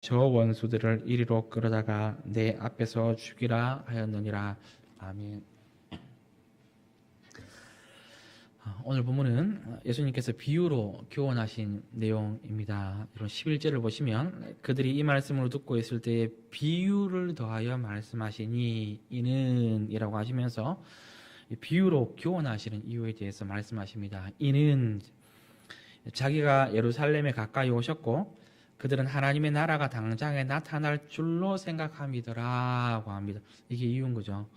저 원수들을 이리로 끌어다가 내 앞에서 죽이라 하였느니라. 아멘. 오늘 본문은 예수님께서 비유로 교훈하신 내용입니다. 이런 11절을 보시면 그들이 이 말씀을 듣고 있을 때에 비유를 더하여 말씀하시니 이는 이라고 하시면서 비유로 교훈하시는 이유에 대해서 말씀하십니다. 이는 자기가 예루살렘에 가까이 오셨고 그들은 하나님의 나라가 당장에 나타날 줄로 생각함이더라고 합니다. 이게 이유인 거죠.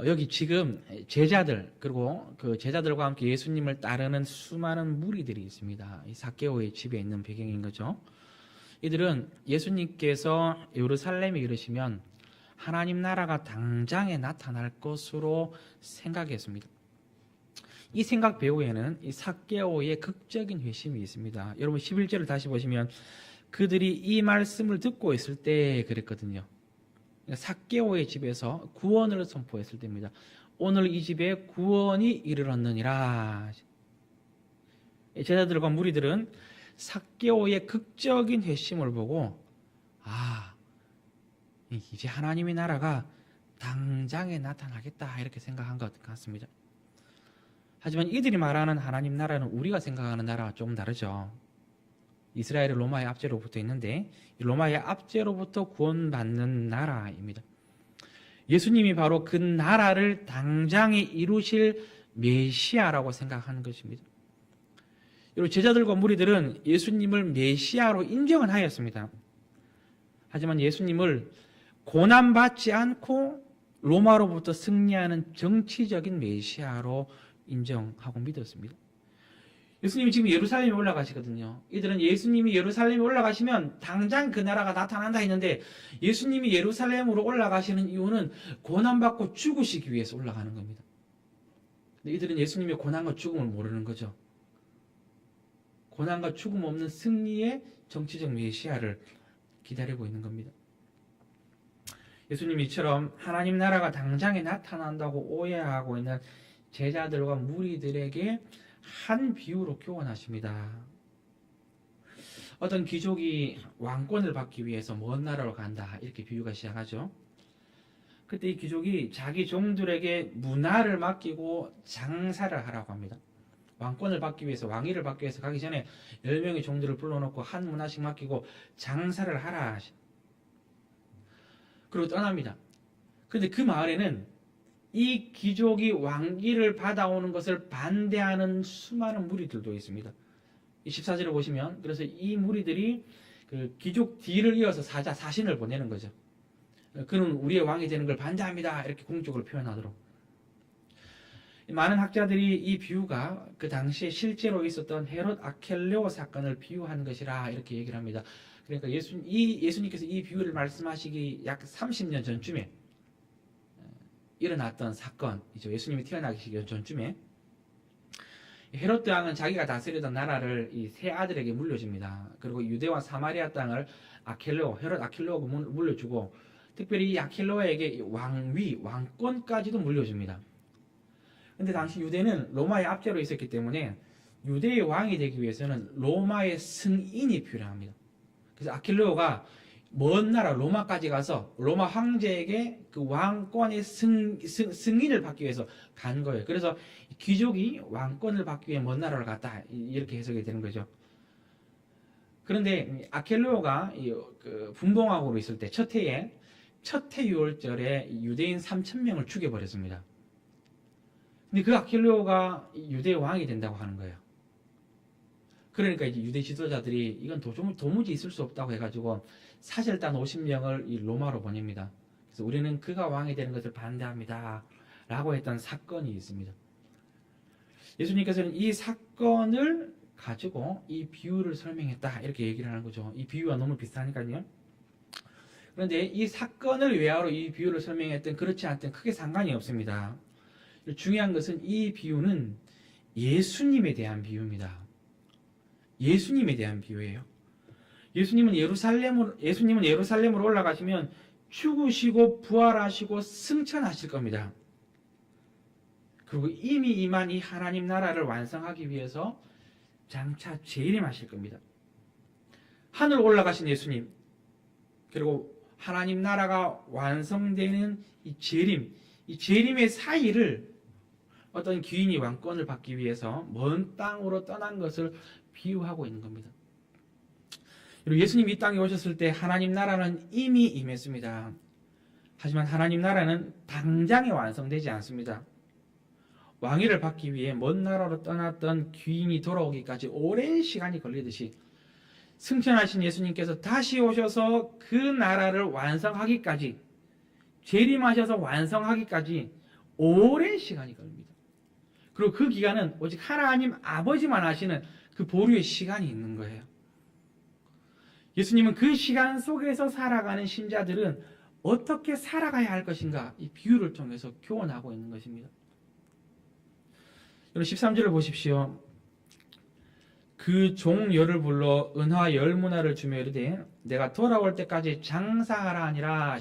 여기 지금 제자들 그리고 그 제자들과 함께 예수님을 따르는 수많은 무리들이 있습니다. 이 삭개오의 집에 있는 배경인 거죠. 이들은 예수님께서 예루살렘에 이르시면 하나님 나라가 당장에 나타날 것으로 생각했습니다. 이 생각 배후에는 이 삭개오의 극적인 회심이 있습니다. 여러분 11절을 다시 보시면 그들이 이 말씀을 듣고 있을 때 그랬거든요. 삭개오의 집에서 구원을 선포했을 때입니다. 오늘 이 집에 구원이 이르렀느니라. 제자들과 무리들은 삭개오의 극적인 회심을 보고 이제 하나님의 나라가 당장에 나타나겠다 이렇게 생각한 것 같습니다. 하지만 이들이 말하는 하나님 나라는 우리가 생각하는 나라와 조금 다르죠. 이스라엘은 로마의 압제로부터 있는데 로마의 압제로부터 구원받는 나라입니다. 예수님이 바로 그 나라를 당장에 이루실 메시아라고 생각하는 것입니다. 여러분 제자들과 무리들은 예수님을 메시아로 인정은 하였습니다. 하지만 예수님을 고난받지 않고 로마로부터 승리하는 정치적인 메시아로 인정하고 믿었습니다. 예수님이 지금 예루살렘에 올라가시거든요. 이들은 예수님이 예루살렘에 올라가시면 당장 그 나라가 나타난다 했는데 예수님이 예루살렘으로 올라가시는 이유는 고난받고 죽으시기 위해서 올라가는 겁니다. 근데 이들은 예수님의 고난과 죽음을 모르는 거죠. 고난과 죽음 없는 승리의 정치적 메시아를 기다리고 있는 겁니다. 예수님이 이처럼 하나님 나라가 당장에 나타난다고 오해하고 있는 제자들과 무리들에게 한 비유로 교훈하십니다. 어떤 귀족이 왕권을 받기 위해서 먼 나라로 간다 이렇게 비유가 시작하죠. 그때 이 귀족이 자기 종들에게 문화를 맡기고 장사를 하라고 합니다. 왕권을 받기 위해서 왕위를 받기 위해서 가기 전에 10명의 종들을 불러놓고 한 문화씩 맡기고 장사를 하라 그리고 떠납니다. 그런데 그 마을에는 이 귀족이 왕위를 받아오는 것을 반대하는 수많은 무리들도 있습니다. 14절을 보시면 그래서 이 무리들이 그 귀족 뒤를 이어서 사신을 보내는 거죠. 그는 우리의 왕이 되는 걸 반대합니다. 이렇게 공적으로 표현하도록. 많은 학자들이 이 비유가 그 당시에 실제로 있었던 헤롯 아켈레오 사건을 비유한 것이라 이렇게 얘기를 합니다. 그러니까 예수님께서 이 비유를 말씀하시기 약 30년 전쯤에 일어났던 사건이죠. 예수님이 태어나기 전쯤에 헤롯 왕은 자기가 다스리던 나라를 이 세 아들에게 물려줍니다. 그리고 유대와 사마리아 땅을 헤롯 아켈레오가 물려주고 특별히 이 아켈레오에게 왕권까지도 물려줍니다. 근데 당시 유대는 로마의 압제로 있었기 때문에 유대의 왕이 되기 위해서는 로마의 승인이 필요합니다. 그래서 아켈레오가 먼 나라 로마까지 가서 로마 황제에게 그 왕권의 승인을 받기 위해서 간 거예요. 그래서 귀족이 왕권을 받기 위해 먼 나라를 갔다 이렇게 해석이 되는 거죠. 그런데 아켈레오가 분봉왕으로 있을 때 첫 해에 첫 해 유월절에 유대인 3,000명을 죽여버렸습니다. 근데 그 아켈레오가 유대의 왕이 된다고 하는 거예요. 그러니까 이제 유대 지도자들이 이건 도무지 있을 수 없다고 해가지고 사절단 50명을 이 로마로 보냅니다. 그래서 우리는 그가 왕이 되는 것을 반대합니다. 라고 했던 사건이 있습니다. 예수님께서는 이 사건을 가지고 이 비유를 설명했다. 이렇게 얘기를 하는 거죠. 이 비유가 너무 비슷하니까요. 그런데 이 사건을 외화로 이 비유를 설명했든 그렇지 않든 크게 상관이 없습니다. 중요한 것은 이 비유는 예수님에 대한 비유입니다. 예수님에 대한 비유예요. 예수님은 예루살렘으로 올라가시면 죽으시고 부활하시고 승천하실 겁니다. 그리고 이미 임한 이 하나님 나라를 완성하기 위해서 장차 재림하실 겁니다. 하늘 올라가신 예수님, 그리고 하나님 나라가 완성되는 이 재림의 사이를 어떤 귀인이 왕권을 받기 위해서 먼 땅으로 떠난 것을 비유하고 있는 겁니다. 그리고 예수님이 이 땅에 오셨을 때 하나님 나라는 이미 임했습니다. 하지만 하나님 나라는 당장에 완성되지 않습니다. 왕위를 받기 위해 먼 나라로 떠났던 귀인이 돌아오기까지 오랜 시간이 걸리듯이 승천하신 예수님께서 다시 오셔서 그 나라를 완성하기까지, 재림하셔서 완성하기까지 오랜 시간이 걸립니다. 그리고 그 기간은 오직 하나님 아버지만 아시는 그 보류의 시간이 있는 거예요. 예수님은 그 시간 속에서 살아가는 신자들은 어떻게 살아가야 할 것인가, 이 비유를 통해서 교훈하고 있는 것입니다. 13절을 보십시오. 그 종 열을 불러 은화 열 문화를 주며 이르되 내가 돌아올 때까지 장사하라 하니라.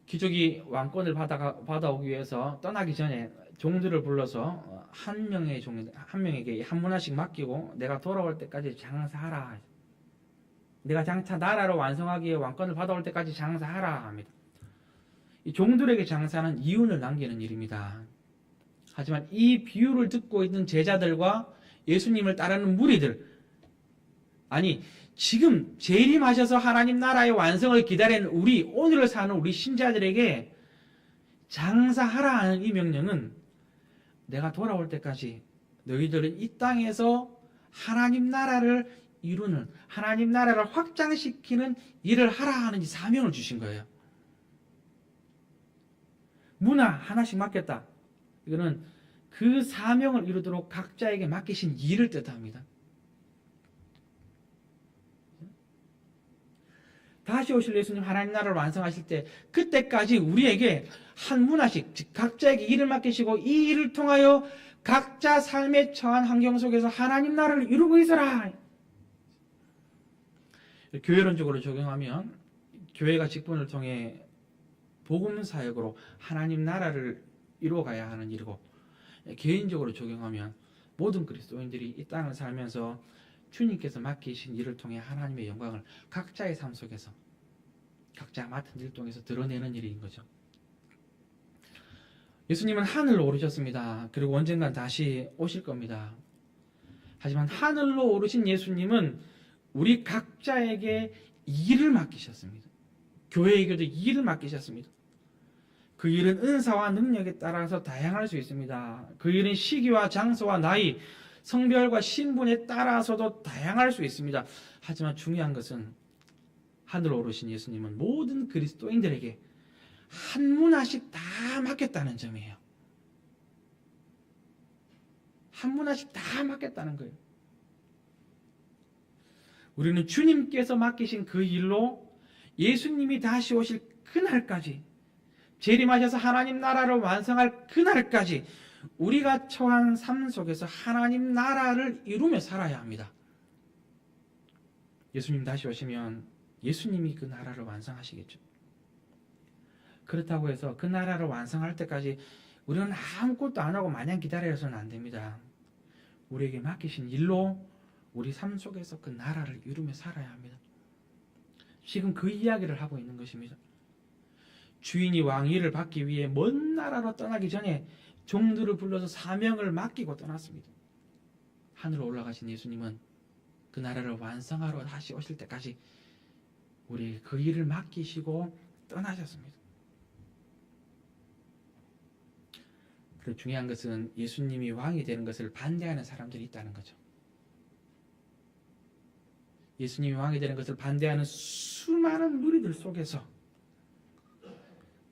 귀족이 왕권을 받아오기 위해서 떠나기 전에 종들을 불러서 한 명에게 한 문화씩 맡기고 내가 돌아올 때까지 장사하라. 내가 장차 나라를 완성하기에 왕권을 받아올 때까지 장사하라 합니다. 이 종들에게 장사는 이윤을 남기는 일입니다. 하지만 이 비유를 듣고 있는 제자들과 예수님을 따르는 무리들, 아니 지금 재림하셔서 하나님 나라의 완성을 기다리는 오늘을 사는 우리 신자들에게 장사하라 하는 이 명령은 내가 돌아올 때까지 너희들은 이 땅에서 하나님 나라를 이루는, 하나님 나라를 확장시키는 일을 하라 하는 이 사명을 주신 거예요. 문화 하나씩 맡겼다. 이거는 그 사명을 이루도록 각자에게 맡기신 일을 뜻합니다. 다시 오실 예수님 하나님 나라를 완성하실 때 그때까지 우리에게 한 문화씩, 즉 각자에게 일을 맡기시고 이 일을 통하여 각자 삶에 처한 환경 속에서 하나님 나라를 이루고 있어라. 교회론적으로 적용하면 교회가 직분을 통해 복음 사역으로 하나님 나라를 이루어가야 하는 일이고, 개인적으로 적용하면 모든 그리스도인들이 이 땅을 살면서 주님께서 맡기신 일을 통해 하나님의 영광을 각자의 삶 속에서 각자 맡은 일 통해서 드러내는 일인 거죠. 예수님은 하늘로 오르셨습니다. 그리고 언젠간 다시 오실 겁니다. 하지만 하늘로 오르신 예수님은 우리 각자에게 일을 맡기셨습니다. 교회에게도 일을 맡기셨습니다. 그 일은 은사와 능력에 따라서 다양할 수 있습니다. 그 일은 시기와 장소와 나이, 성별과 신분에 따라서도 다양할 수 있습니다. 하지만 중요한 것은 하늘로 오르신 예수님은 모든 그리스도인들에게 한 문화씩 다 맡겼다는 점이에요. 한 문화씩 다 맡겼다는 거예요. 우리는 주님께서 맡기신 그 일로 예수님이 다시 오실 그날까지, 재림하셔서 하나님 나라를 완성할 그날까지 우리가 처한 삶 속에서 하나님 나라를 이루며 살아야 합니다. 예수님 다시 오시면 예수님이 그 나라를 완성하시겠죠. 그렇다고 해서 그 나라를 완성할 때까지 우리는 아무것도 안 하고 마냥 기다려서는 안 됩니다. 우리에게 맡기신 일로 우리 삶 속에서 그 나라를 이루며 살아야 합니다. 지금 그 이야기를 하고 있는 것입니다. 주인이 왕위를 받기 위해 먼 나라로 떠나기 전에 종들을 불러서 사명을 맡기고 떠났습니다. 하늘로 올라가신 예수님은 그 나라를 완성하러 다시 오실 때까지 우리 그 일을 맡기시고 떠나셨습니다. 그리고 중요한 것은 예수님이 왕이 되는 것을 반대하는 사람들이 있다는 거죠. 예수님이 왕이 되는 것을 반대하는 수많은 무리들 속에서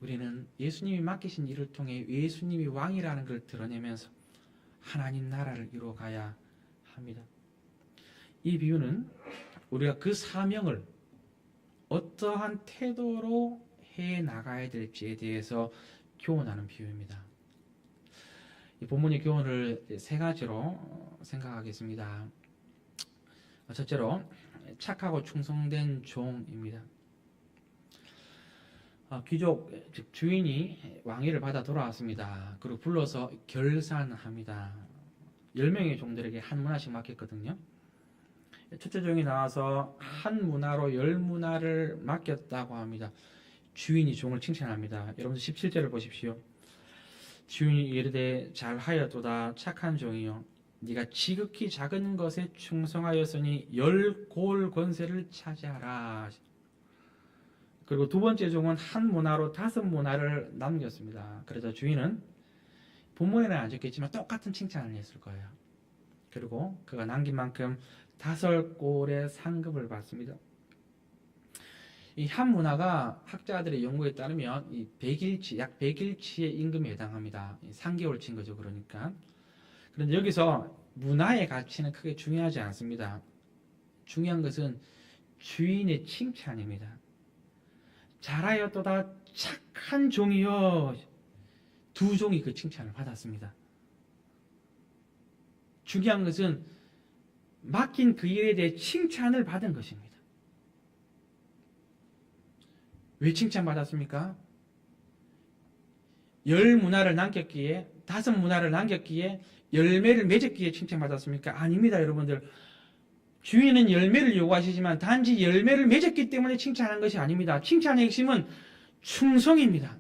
우리는 예수님이 맡기신 일을 통해 예수님이 왕이라는 걸 드러내면서 하나님 나라를 이루어가야 합니다. 이 비유는 우리가 그 사명을 어떠한 태도로 해 나가야 될지에 대해서 교훈하는 비유입니다. 이 본문의 교훈을 세 가지로 생각하겠습니다. 첫째로 착하고 충성된 종입니다. 귀족, 즉 주인이 왕위를 받아 돌아왔습니다. 그리고 불러서 결산합니다. 10명의 종들에게 한 문화씩 맡겼거든요. 첫째 종이 나와서 한 문화로 열 문화를 맡겼다고 합니다. 주인이 종을 칭찬합니다. 여러분들 17절을 보십시오. 주인이 이르되 잘하였도다 착한 종이요 네가 지극히 작은 것에 충성하였으니 열 고을 권세를 차지하라. 그리고 두 번째 종은 한 문화로 5문화를 남겼습니다. 그래서 주인은 본문에는 안 적혀있지만 똑같은 칭찬을 했을 거예요. 그리고 그가 남긴 만큼 5골의 상급을 받습니다. 이 한 문화가 학자들의 연구에 따르면 이 100일치, 약 100일치의 임금에 해당합니다. 3개월치인 거죠. 그러니까. 그런데 여기서 문화의 가치는 크게 중요하지 않습니다. 중요한 것은 주인의 칭찬입니다. 잘하였도다 착한 종이여. 두 종이 그 칭찬을 받았습니다. 중요한 것은 맡긴 그 일에 대해 칭찬을 받은 것입니다. 왜 칭찬받았습니까? 10문화를 남겼기에 5문화를 남겼기에 열매를 맺었기에 칭찬받았습니까? 아닙니다. 여러분들. 주인은 열매를 요구하시지만 단지 열매를 맺었기 때문에 칭찬한 것이 아닙니다. 칭찬의 핵심은 충성입니다.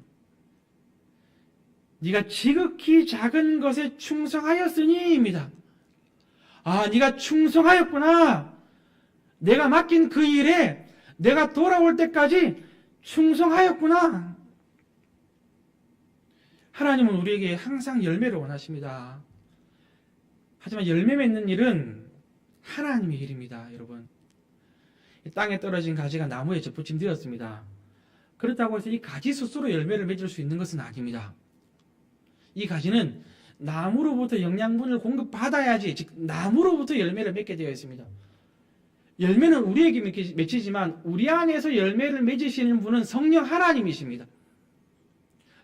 네가 지극히 작은 것에 충성하였으니입니다. 아, 네가 충성하였구나. 내가 맡긴 그 일에 내가 돌아올 때까지 충성하였구나. 하나님은 우리에게 항상 열매를 원하십니다. 하지만 열매 맺는 일은 하나님의 일입니다. 여러분, 땅에 떨어진 가지가 나무에 접붙임되었습니다. 그렇다고 해서 이 가지 스스로 열매를 맺을 수 있는 것은 아닙니다. 이 가지는 나무로부터 영양분을 공급받아야지, 즉 나무로부터 열매를 맺게 되어 있습니다. 열매는 우리에게 맺히지만 우리 안에서 열매를 맺으시는 분은 성령 하나님이십니다.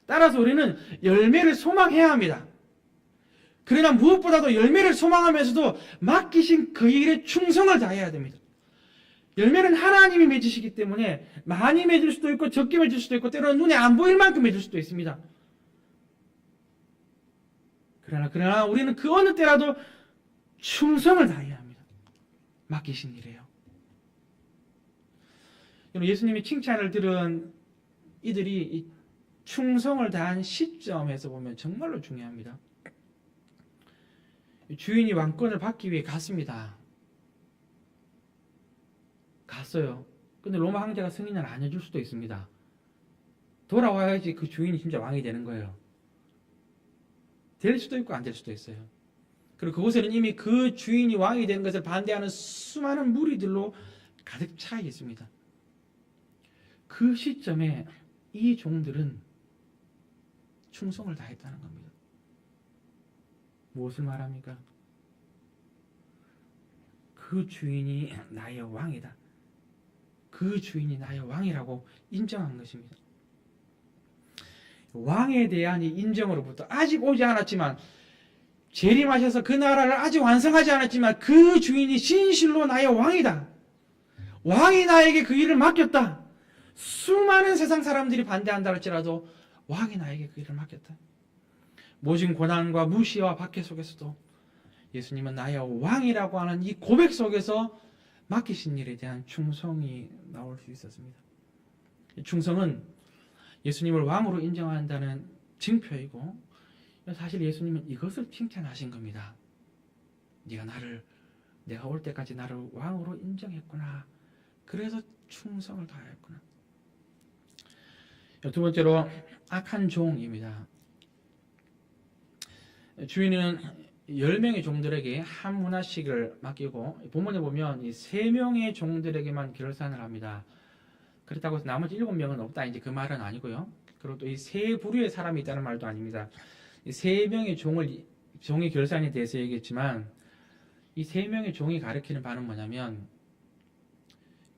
따라서 우리는 열매를 소망해야 합니다. 그러나 무엇보다도 열매를 소망하면서도 맡기신 그 일에 충성을 다해야 됩니다. 열매는 하나님이 맺으시기 때문에 많이 맺을 수도 있고 적게 맺을 수도 있고 때로는 눈에 안 보일 만큼 맺을 수도 있습니다. 그러나 우리는 그 어느 때라도 충성을 다해야 합니다. 맡기신 일이에요. 예수님이 칭찬을 들은 이들이 이 충성을 다한 시점에서 보면 정말로 중요합니다. 주인이 왕권을 받기 위해 갔습니다. 갔어요. 근데 로마 황제가 승인을 안 해줄 수도 있습니다. 돌아와야지 그 주인이 진짜 왕이 되는 거예요. 될 수도 있고 안 될 수도 있어요. 그리고 그곳에는 이미 그 주인이 왕이 되는 것을 반대하는 수많은 무리들로 가득 차 있습니다. 그 시점에 이 종들은 충성을 다했다는 겁니다. 무엇을 말합니까? 그 주인이 나의 왕이다. 그 주인이 나의 왕이라고 인정한 것입니다. 왕에 대한 이 인정으로부터 아직 오지 않았지만 재림하셔서 그 나라를 아직 완성하지 않았지만 그 주인이 진실로 나의 왕이다. 왕이 나에게 그 일을 맡겼다. 수많은 세상 사람들이 반대한다 할지라도 왕이 나에게 그 일을 맡겼다. 모진 고난과 무시와 박해 속에서도 예수님은 나의 왕이라고 하는 이 고백 속에서 맡기신 일에 대한 충성이 나올 수 있었습니다. 충성은 예수님을 왕으로 인정한다는 증표이고 사실 예수님은 이것을 칭찬하신 겁니다. 내가 올 때까지 나를 왕으로 인정했구나. 그래서 충성을 다하였구나. 두 번째로 악한 종입니다. 주인은 10명의 종들에게 한 문화씩을 맡기고 본문에 보면 이 3명의 종들에게만 결산을 합니다. 그렇다고 해서 나머지 7명은 없다. 이제 그 말은 아니고요. 그리고 또 이 3부류의 사람이 있다는 말도 아닙니다. 이 3명의 종의 결산에 대해서 얘기했지만 이 3명의 종이 가리키는 바는 뭐냐면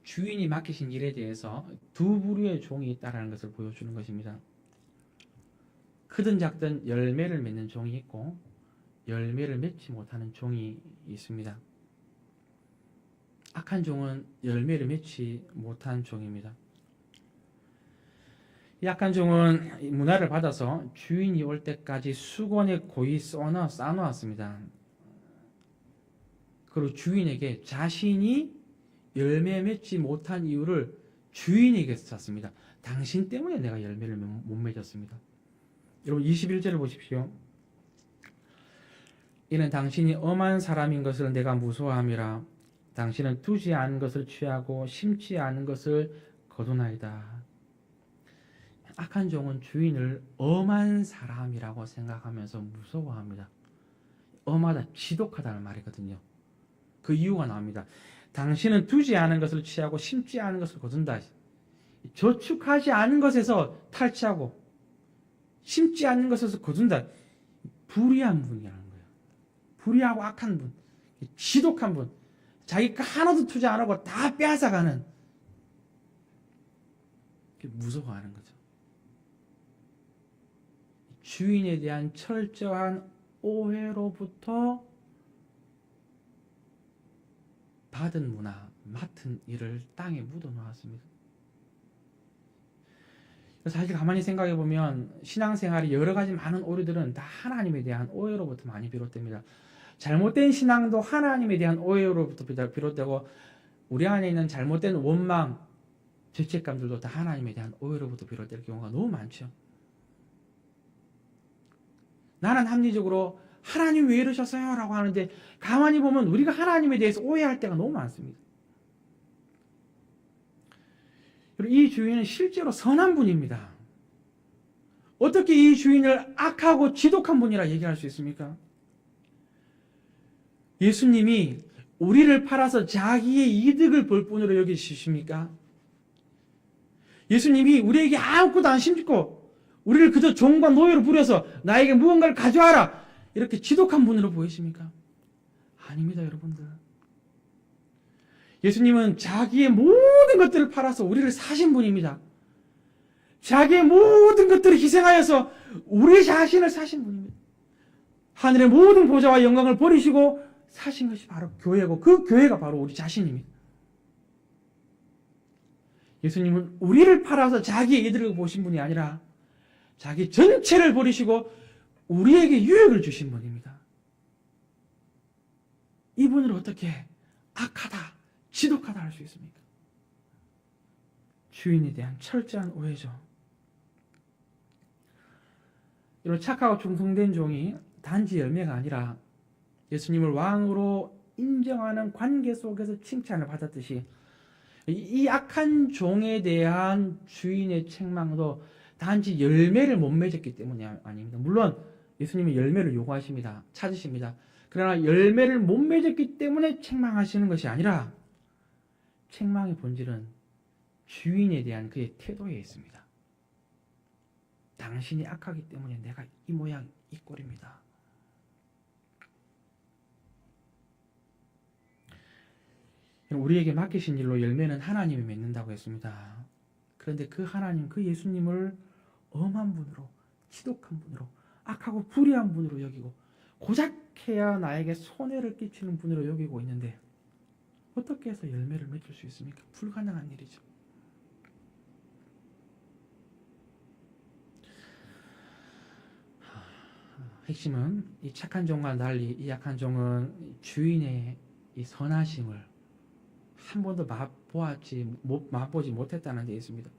주인이 맡기신 일에 대해서 2부류의 종이 있다는 것을 보여주는 것입니다. 크든 작든 열매를 맺는 종이 있고 열매를 맺지 못하는 종이 있습니다. 악한 종은 열매를 맺지 못한 종입니다. 이 악한 종은 문화를 받아서 주인이 올 때까지 수건에 고이 쌓아놓았습니다. 그리고 주인에게 자신이 열매 맺지 못한 이유를 주인에게서 찾습니다. 당신 때문에 내가 열매를 못 맺었습니다. 여러분 21절을 보십시오. 이는 당신이 엄한 사람인 것을 내가 무서워함이라. 당신은 두지 않은 것을 취하고 심지 않은 것을 거두나이다. 악한 종은 주인을 엄한 사람이라고 생각하면서 무서워합니다. 엄하다, 지독하다는 말이거든요. 그 이유가 나옵니다. 당신은 두지 않은 것을 취하고 심지 않은 것을 거둔다. 저축하지 않은 것에서 탈취하고 심지 않는 것에서 거둔다. 불의한 분이라는 거예요. 불의하고 악한 분, 지독한 분, 자기 거 하나도 투자 안 하고 다 빼앗아가는, 무서워하는 거죠. 주인에 대한 철저한 오해로부터 받은 문화, 맡은 일을 땅에 묻어 놓았습니다. 사실 가만히 생각해 보면 신앙생활이 여러 가지 많은 오류들은 다 하나님에 대한 오해로부터 많이 비롯됩니다. 잘못된 신앙도 하나님에 대한 오해로부터 비롯되고, 우리 안에 있는 잘못된 원망, 죄책감들도 다 하나님에 대한 오해로부터 비롯될 경우가 너무 많죠. 나는 합리적으로 하나님 왜 이러셨어요? 라고 하는데 가만히 보면 우리가 하나님에 대해서 오해할 때가 너무 많습니다. 이 주인은 실제로 선한 분입니다. 어떻게 이 주인을 악하고 지독한 분이라 얘기할 수 있습니까? 예수님이 우리를 팔아서 자기의 이득을 볼 뿐으로 여기십니까? 예수님이 우리에게 아무것도 안 심고 우리를 그저 종과 노예로 부려서 나에게 무언가를 가져와라, 이렇게 지독한 분으로 보이십니까? 아닙니다, 여러분들. 예수님은 자기의 모든 것들을 팔아서 우리를 사신 분입니다. 자기의 모든 것들을 희생하여서 우리 자신을 사신 분입니다. 하늘의 모든 보좌와 영광을 버리시고 사신 것이 바로 교회고, 그 교회가 바로 우리 자신입니다. 예수님은 우리를 팔아서 자기의 이득을 보신 분이 아니라 자기 전체를 버리시고 우리에게 유익을 주신 분입니다. 이분을 어떻게 악하다, 지독하다 할 수 있습니까? 주인에 대한 철저한 오해죠. 이런 착하고 충성된 종이 단지 열매가 아니라 예수님을 왕으로 인정하는 관계 속에서 칭찬을 받았듯이, 이 악한 종에 대한 주인의 책망도 단지 열매를 못 맺었기 때문이 아닙니다. 물론 예수님이 열매를 요구하십니다. 찾으십니다. 그러나 열매를 못 맺었기 때문에 책망하시는 것이 아니라 책망의 본질은 주인에 대한 그의 태도에 있습니다. 당신이 악하기 때문에 내가 이 모양 이 꼴입니다. 우리에게 맡기신 일로 열매는 하나님이 맺는다고 했습니다. 그런데 그 하나님, 그 예수님을 엄한 분으로, 지독한 분으로, 악하고 불의한 분으로 여기고, 고작해야 나에게 손해를 끼치는 분으로 여기고 있는데 어떻게 해서 열매를 맺을 수 있습니까? 불가능한 일이죠. 핵심은 이 착한 종과 달리 이 악한 종은 주인의 이 선하심을 한 번도 맛보지 못했다는 데 있습니다.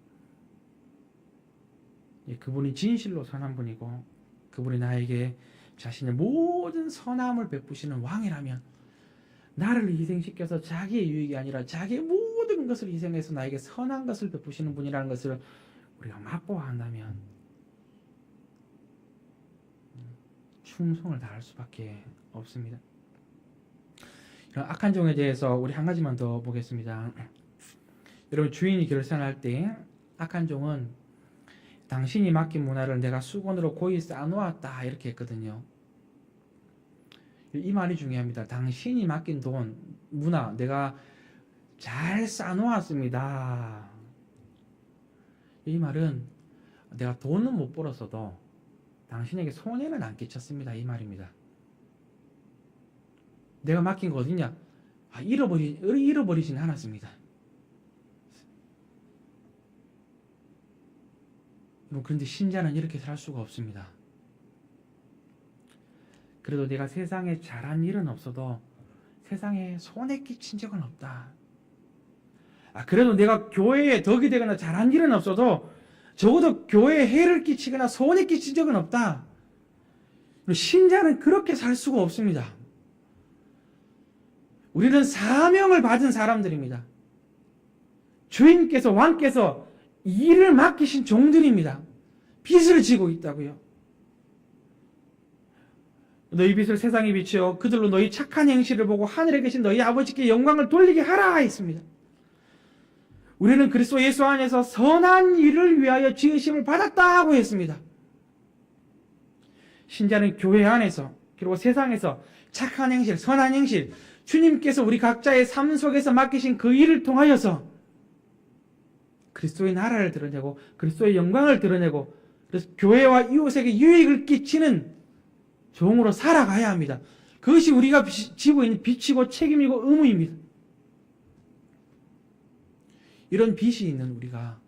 그분이 진실로 선한 분이고, 그분이 나에게 자신의 모든 선함을 베푸시는 왕이라면, 나를 희생시켜서 자기의 유익이 아니라 자기의 모든 것을 희생해서 나에게 선한 것을 베푸시는 분이라는 것을 우리가 맛보아 한다면 충성을 다할 수밖에 없습니다. 이런 악한 종에 대해서 우리 한 가지만 더 보겠습니다. 여러분, 주인이 결산할 때 악한 종은 당신이 맡긴 문화를 내가 수건으로 고이 쌓아놓았다, 이렇게 했거든요. 이 말이 중요합니다. 당신이 맡긴 돈, 문화, 내가 잘 쌓아놓았습니다. 이 말은 내가 돈은 못 벌었어도 당신에게 손해는 안 끼쳤습니다, 이 말입니다. 내가 맡긴 거 어디냐? 잃어버리진 않았습니다. 그런데 신자는 이렇게 살 수가 없습니다. 그래도 내가 세상에 잘한 일은 없어도 세상에 손해 끼친 적은 없다. 그래도 내가 교회에 덕이 되거나 잘한 일은 없어도 적어도 교회에 해를 끼치거나 손해 끼친 적은 없다. 신자는 그렇게 살 수가 없습니다. 우리는 사명을 받은 사람들입니다. 주인께서, 왕께서 일을 맡기신 종들입니다. 빚을 지고 있다고요. 너희 빚을 세상에 비추어 그들로 너희 착한 행실을 보고 하늘에 계신 너희 아버지께 영광을 돌리게 하라 했습니다. 우리는 그리스도 예수 안에서 선한 일을 위하여 지으심을 받았다고 했습니다. 신자는 교회 안에서 그리고 세상에서 착한 행실, 선한 행실, 주님께서 우리 각자의 삶 속에서 맡기신 그 일을 통하여서 그리스도의 나라를 드러내고 그리스도의 영광을 드러내고 그래서 교회와 이웃에게 유익을 끼치는 종으로 살아가야 합니다. 그것이 우리가 지고 있는 빚이고 책임이고 의무입니다. 이런 빚이 있는 우리가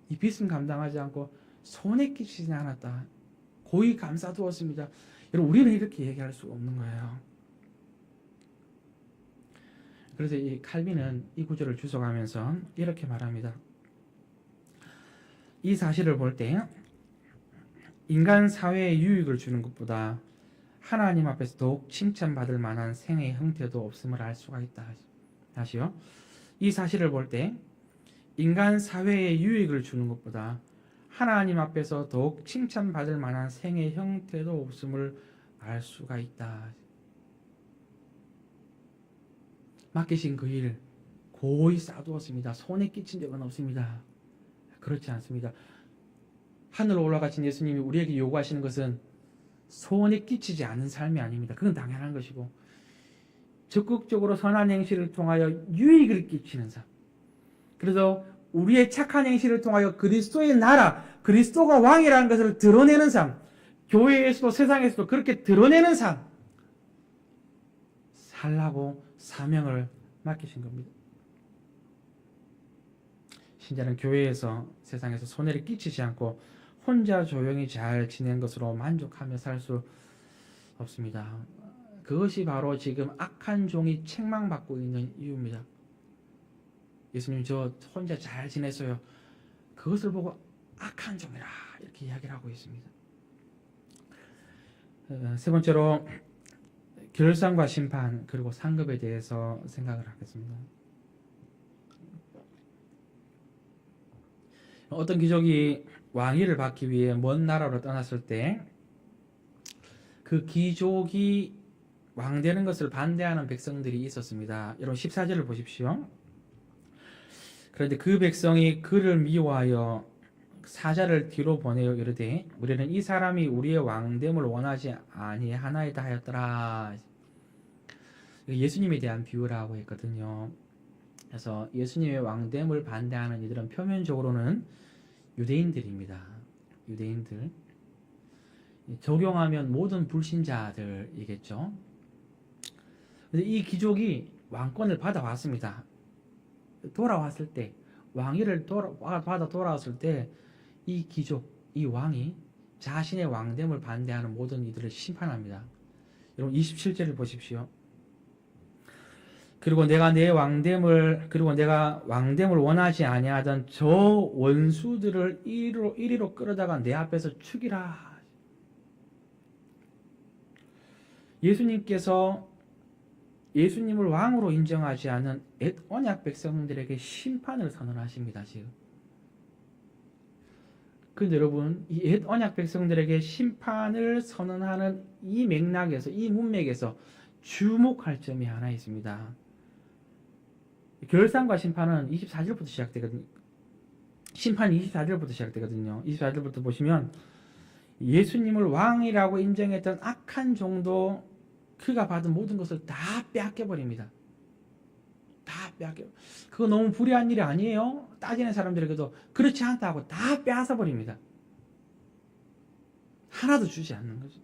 이 빚은 감당하지 않고 손해 끼치지 않았다. 고이 감싸두었습니다. 여러분, 우리는 이렇게 얘기할 수 없는 거예요. 그래서 이 칼빈은 이 구절을 주석하면서 이렇게 말합니다. 이 사실을 볼 때 인간 사회에 유익을 주는 것보다 하나님 앞에서 더욱 칭찬받을 만한 생애의 형태도 없음을 알 수가 있다. 다시요. 이 사실을 볼 때 인간 사회에 유익을 주는 것보다 하나님 앞에서 더욱 칭찬받을 만한 생애의 형태도 없음을 알 수가 있다. 맡기신 그 일 고이 쌓아두었습니다. 손에 끼친 적은 없습니다. 그렇지 않습니다. 하늘로 올라가신 예수님이 우리에게 요구하시는 것은 손에 끼치지 않는 삶이 아닙니다. 그건 당연한 것이고 적극적으로 선한 행실을 통하여 유익을 끼치는 삶. 그래서 우리의 착한 행실을 통하여 그리스도의 나라, 그리스도가 왕이라는 것을 드러내는 삶, 교회에서도 세상에서도 그렇게 드러내는 삶 살라고 사명을 맡기신 겁니다. 신자는 교회에서 세상에서 손해를 끼치지 않고 혼자 조용히 잘 지낸 것으로 만족하며 살 수 없습니다. 그것이 바로 지금 악한 종이 책망받고 있는 이유입니다. 예수님, 저 혼자 잘 지냈어요. 그것을 보고 악한 종이라 이렇게 이야기를 하고 있습니다. 세 번째로 결산과 심판 그리고 상급에 대해서 생각을 하겠습니다. 어떤 귀족이 왕위를 받기 위해 먼 나라로 떠났을 때 그 귀족이 왕되는 것을 반대하는 백성들이 있었습니다. 여러분 14절을 보십시오. 그런데 그 백성이 그를 미워하여 사자를 뒤로 보내어 이르되 우리는 이 사람이 우리의 왕됨을 원하지 아니하나이다 하였더라. 예수님에 대한 비유라고 했거든요. 그래서 예수님의 왕됨을 반대하는 이들은 표면적으로는 유대인들입니다. 유대인들. 적용하면 모든 불신자들이겠죠. 근데 이 귀족이 왕권을 받아왔습니다. 돌아왔을 때 왕위를 받아 돌아왔을 때 이 귀족, 이 왕이 자신의 왕됨을 반대하는 모든 이들을 심판합니다. 여러분 27절을 보십시오. 그리고 내가 왕됨을 원하지 아니하던 저 원수들을 이리로 끌어다가 내 앞에서 죽이라. 예수님께서 예수님을 왕으로 인정하지 않은 옛 언약 백성들에게 심판을 선언하십니다. 지금. 그런데 여러분, 이 옛 언약 백성들에게 심판을 선언하는 이 맥락에서, 이 문맥에서 주목할 점이 하나 있습니다. 결산과 심판은 24절부터 시작되거든요. 심판이 24절부터 시작되거든요. 24절부터 보시면 예수님을 왕이라고 인정했던 악한 종도 그가 받은 모든 것을 다 빼앗겨버립니다. 다 빼앗겨. 그거 너무 불의한 일이 아니에요? 따지는 사람들에게도 그렇지 않다고 다 빼앗아 버립니다. 하나도 주지 않는 거죠.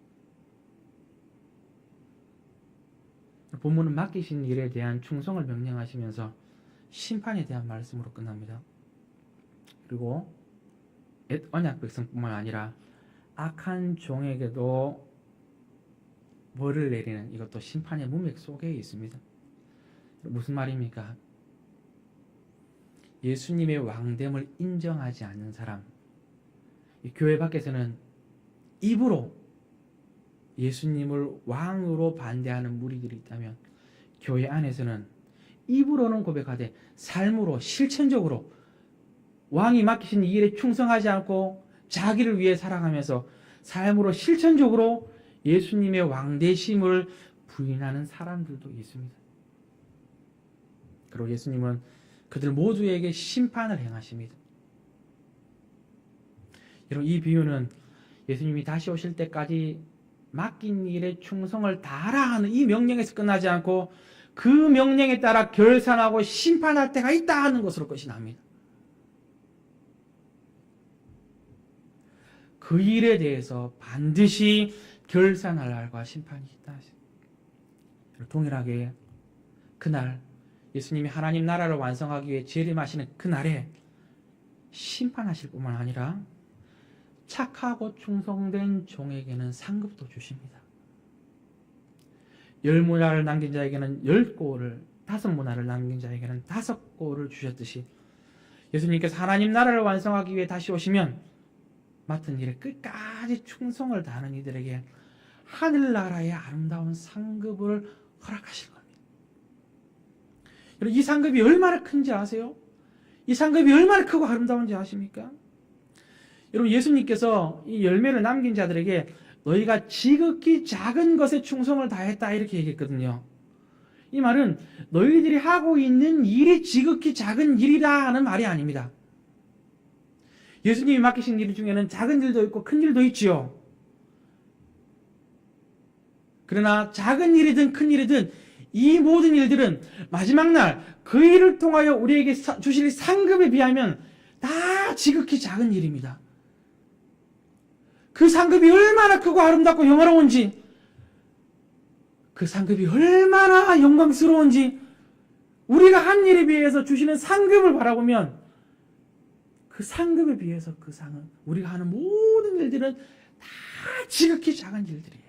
본문은 맡기신 일에 대한 충성을 명령하시면서 심판에 대한 말씀으로 끝납니다. 그리고 언약 백성뿐만 아니라 악한 종에게도 벌을 내리는 이것도 심판의 문맥 속에 있습니다. 무슨 말입니까? 예수님의 왕됨을 인정하지 않는 사람, 교회 밖에서는 입으로 예수님을 왕으로 반대하는 무리들이 있다면, 교회 안에서는 입으로는 고백하되 삶으로 실천적으로 왕이 맡기신 이 일에 충성하지 않고 자기를 위해 살아가면서 삶으로 실천적으로 예수님의 왕되심을 부인하는 사람들도 있습니다. 그리고 예수님은 그들 모두에게 심판을 행하십니다. 여러분, 이 비유는 예수님이 다시 오실 때까지 맡긴 일에 충성을 다하라 하는 이 명령에서 끝나지 않고 그 명령에 따라 결산하고 심판할 때가 있다 하는 것으로 끝이 납니다. 그 일에 대해서 반드시 결산할 날과 심판이 있다. 동일하게 그날 예수님이 하나님 나라를 완성하기 위해 재림하시는 그날에 심판하실 뿐만 아니라 착하고 충성된 종에게는 상급도 주십니다. 10문화를 남긴 자에게는 10고를, 5문화를 남긴 자에게는 5고를 주셨듯이 예수님께서 하나님 나라를 완성하기 위해 다시 오시면 맡은 일에 끝까지 충성을 다하는 이들에게 하늘나라의 아름다운 상급을 허락하실 겁니다. 여러분, 이 상급이 얼마나 큰지 아세요? 이 상급이 얼마나 크고 아름다운지 아십니까? 여러분, 예수님께서 이 열매를 남긴 자들에게 너희가 지극히 작은 것에 충성을 다했다 이렇게 얘기했거든요. 이 말은 너희들이 하고 있는 일이 지극히 작은 일이다 하는 말이 아닙니다. 예수님이 맡기신 일 중에는 작은 일도 있고 큰 일도 있지요. 그러나 작은 일이든 큰 일이든 이 모든 일들은 마지막 날 그 일을 통하여 우리에게 주실 상급에 비하면 다 지극히 작은 일입니다. 그 상급이 얼마나 크고 아름답고 영화로운지, 그 상급이 얼마나 영광스러운지, 우리가 한 일에 비해서 주시는 상급을 바라보면 그 상급에 비해서 그 상은, 우리가 하는 모든 일들은 다 지극히 작은 일들이에요.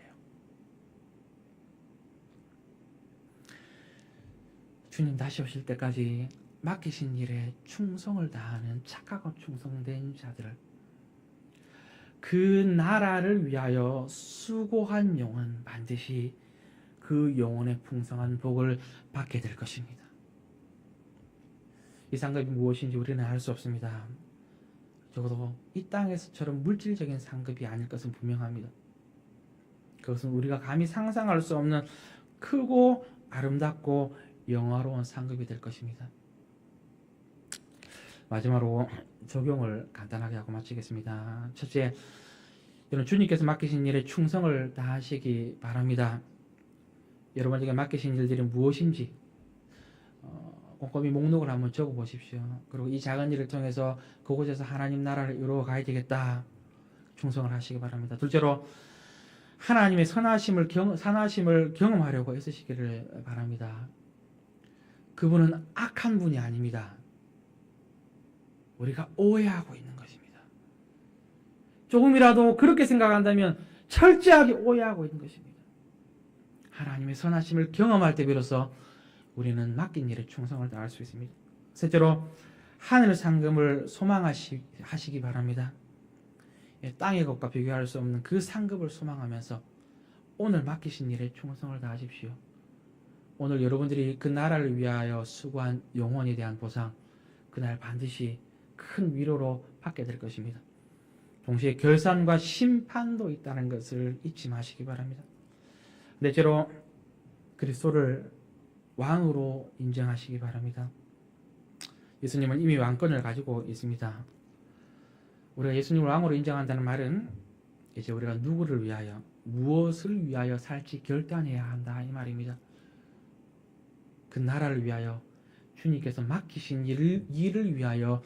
주님 다시 오실 때까지 맡기신 일에 충성을 다하는 착하고 충성된 자들을, 그 나라를 위하여 수고한 영혼 반드시 그 영혼의 풍성한 복을 받게 될 것입니다. 이 상급이 무엇인지 우리는 알 수 없습니다. 적어도 이 땅에서처럼 물질적인 상급이 아닐 것은 분명합니다. 그것은 우리가 감히 상상할 수 없는 크고 아름답고 영화로운 상급이 될 것입니다. 마지막으로 적용을 간단하게 하고 마치겠습니다. 첫째, 여러분, 주님께서 맡기신 일에 충성을 다하시기 바랍니다. 여러분에게 맡기신 일들이 무엇인지 꼼꼼히 목록을 한번 적어보십시오. 그리고 이 작은 일을 통해서 그곳에서 하나님 나라를 이루어 가야 되겠다, 충성을 하시기 바랍니다. 둘째로, 하나님의 선하심을 경험하려고 애쓰시기를 바랍니다. 그분은 악한 분이 아닙니다. 우리가 오해하고 있는 것입니다. 조금이라도 그렇게 생각한다면 철저하게 오해하고 있는 것입니다. 하나님의 선하심을 경험할 때 비로소 우리는 맡긴 일에 충성을 다할 수 있습니다. 셋째로, 하늘 상급을 소망하시기 바랍니다. 땅의 것과 비교할 수 없는 그 상급을 소망하면서 오늘 맡기신 일에 충성을 다하십시오. 오늘 여러분들이 그 나라를 위하여 수고한 영혼에 대한 보상, 그날 반드시 큰 위로로 받게 될 것입니다. 동시에 결산과 심판도 있다는 것을 잊지 마시기 바랍니다. 넷째로, 그리스도를 왕으로 인정하시기 바랍니다. 예수님은 이미 왕권을 가지고 있습니다. 우리가 예수님을 왕으로 인정한다는 말은 이제 우리가 누구를 위하여, 무엇을 위하여 살지 결단해야 한다 이 말입니다. 그 나라를 위하여, 주님께서 맡기신 일을 위하여